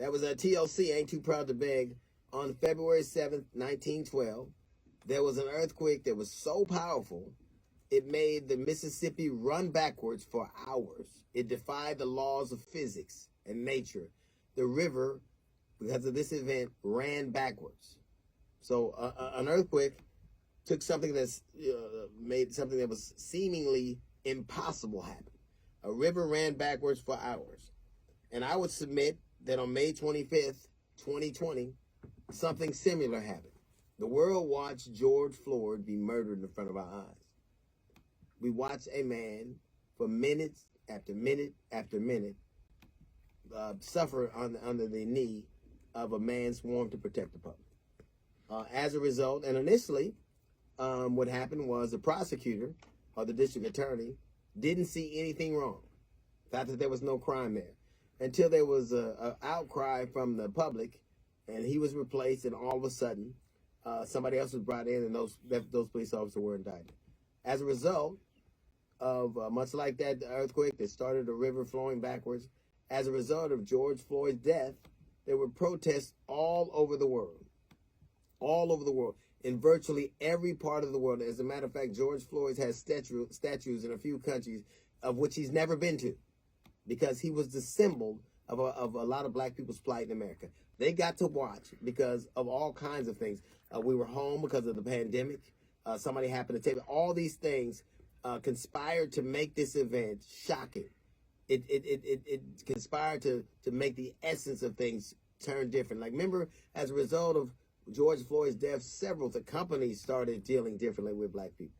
That was a TLC, Ain't Too Proud to Beg. On February 7th, 1912, there was an earthquake that was so powerful, it made the Mississippi run backwards for hours. It defied the laws of physics and nature. The river, because of this event, ran backwards. So an earthquake took something that's made something that was seemingly impossible happen. A river ran backwards for hours. And I would submit that on May 25th, 2020, something similar happened. The world watched George Floyd be murdered in front of our eyes. We watched a man for minutes after minute after minute suffer under the knee of a man sworn to protect the public. As a result, and initially, what happened was the prosecutor or the district attorney didn't see anything wrong. The fact that there was no crime there. Until there was an outcry from the public, and he was replaced, and all of a sudden, somebody else was brought in, and those police officers were indicted. As a result of, much like that earthquake that started the river flowing backwards, as a result of George Floyd's death, there were protests all over the world. All over the world. In virtually every part of the world. As a matter of fact, George Floyd has statues in a few countries of which he's never been to, because he was the symbol of a lot of black people's plight in America. They got to watch because of all kinds of things. We were home because of the pandemic. Somebody happened to take it. All these things conspired to make this event shocking. It conspired to make the essence of things turn different. Like, remember, as a result of George Floyd's death, several of the companies started dealing differently with black people.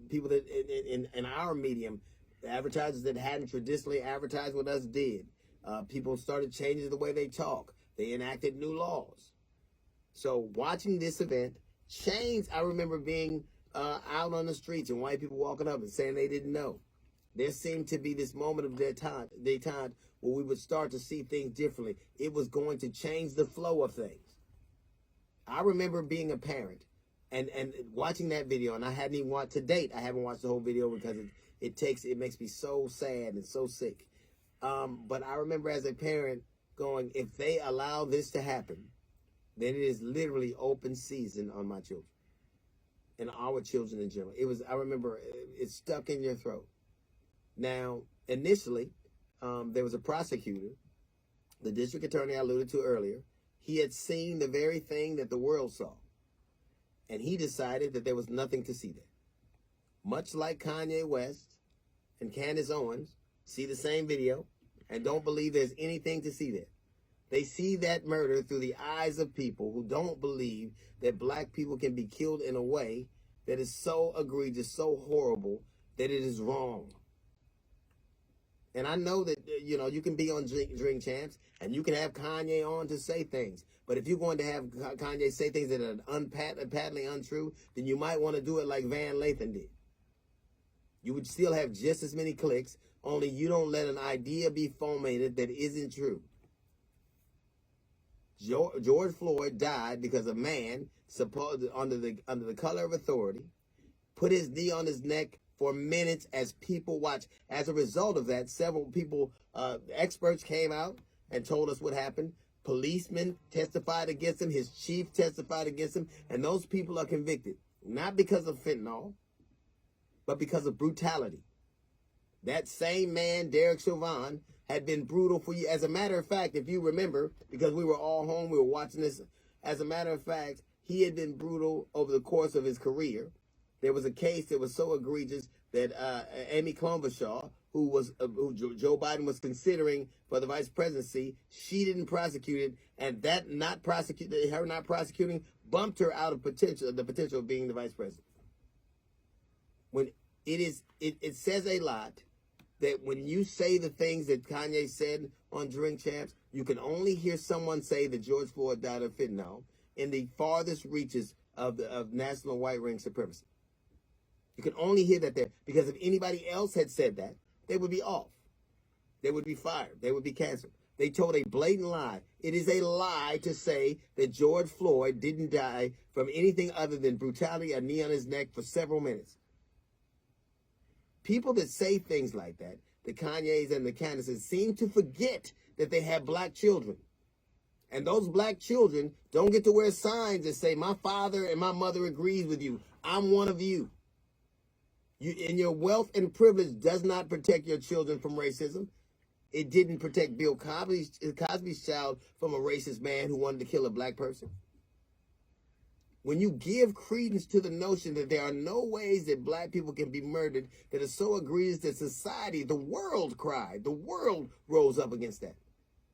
People that in our medium, the advertisers that hadn't traditionally advertised with us did. People started changing the way they talk. They enacted new laws. So watching this event changed. I remember being out on the streets and white people walking up and saying they didn't know. There seemed to be this moment of detente where we would start to see things differently. It was going to change the flow of things. I remember being a parent and watching that video, and I hadn't even watched to date. I haven't watched the whole video because it makes me so sad and so sick. But I remember as a parent going, if they allow this to happen, then it is literally open season on my children and our children in general. I remember it stuck in your throat. Now, initially, there was a prosecutor, the district attorney I alluded to earlier. He had seen the very thing that the world saw, and he decided that there was nothing to see there. Much like Kanye West and Candace Owens see the same video and don't believe there's anything to see there. They see that murder through the eyes of people who don't believe that black people can be killed in a way that is so egregious, so horrible, that it is wrong. And I know that, you can be on Drink Champs and you can have Kanye on to say things. But if you're going to have Kanye say things that are patently untrue, then you might want to do it like Van Lathan did. You would still have just as many clicks, only you don't let an idea be fomented that isn't true. George Floyd died because a man, supposed under the color of authority, put his knee on his neck for minutes as people watched. As a result of that, several people, experts came out and told us what happened. Policemen testified against him. His chief testified against him. And those people are convicted, not because of fentanyl, but because of brutality. That same man, Derek Chauvin, had been brutal for you. As a matter of fact, if you remember, because we were all home, we were watching this. As a matter of fact, he had been brutal over the course of his career. There was a case that was so egregious that Amy Klobuchar, who Joe Biden was considering for the vice presidency, she didn't prosecute it, and her not prosecuting bumped her out of the potential of being the vice president. When it says a lot that when you say the things that Kanye said on Drink Champs, you can only hear someone say that George Floyd died of fentanyl in the farthest reaches of national white ring supremacy. You can only hear that there, because if anybody else had said that, they would be off. They would be fired. They would be canceled. They told a blatant lie. It is a lie to say that George Floyd didn't die from anything other than brutality, a knee on his neck for several minutes. People that say things like that, the Kanyes and the Candaces, seem to forget that they have black children. And those black children don't get to wear signs that say, my father and my mother agrees with you. I'm one of you. And your wealth and privilege does not protect your children from racism. It didn't protect Bill Cosby's child from a racist man who wanted to kill a black person. When you give credence to the notion that there are no ways that black people can be murdered that is so egregious that society, the world cried, the world rose up against that.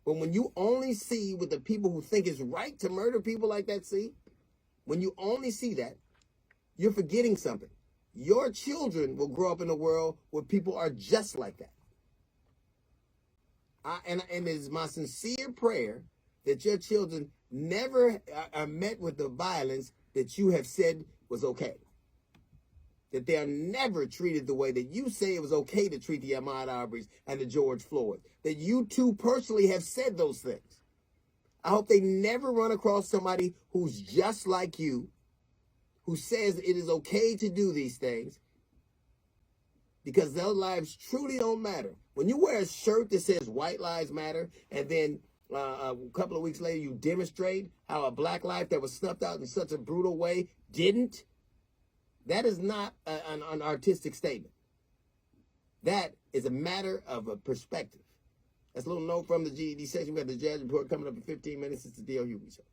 But when you only see what the people who think it's right to murder people like that see, when you only see that, you're forgetting something. Your children will grow up in a world where people are just like that. And it is my sincere prayer that your children never are met with the violence that you have said was okay. That they are never treated the way that you say it was okay to treat the Ahmaud Arbery's and the George Floyd. That you too personally have said those things. I hope they never run across somebody who's just like you, who says it is okay to do these things, because their lives truly don't matter. When you wear a shirt that says white lives matter, and then a couple of weeks later you demonstrate how a black life that was snuffed out in such a brutal way didn't, that is not an artistic statement. That is a matter of a perspective. That's a little note from the GED section. We have the judge report coming up in 15 minutes. It's the D.L. Hughley Show.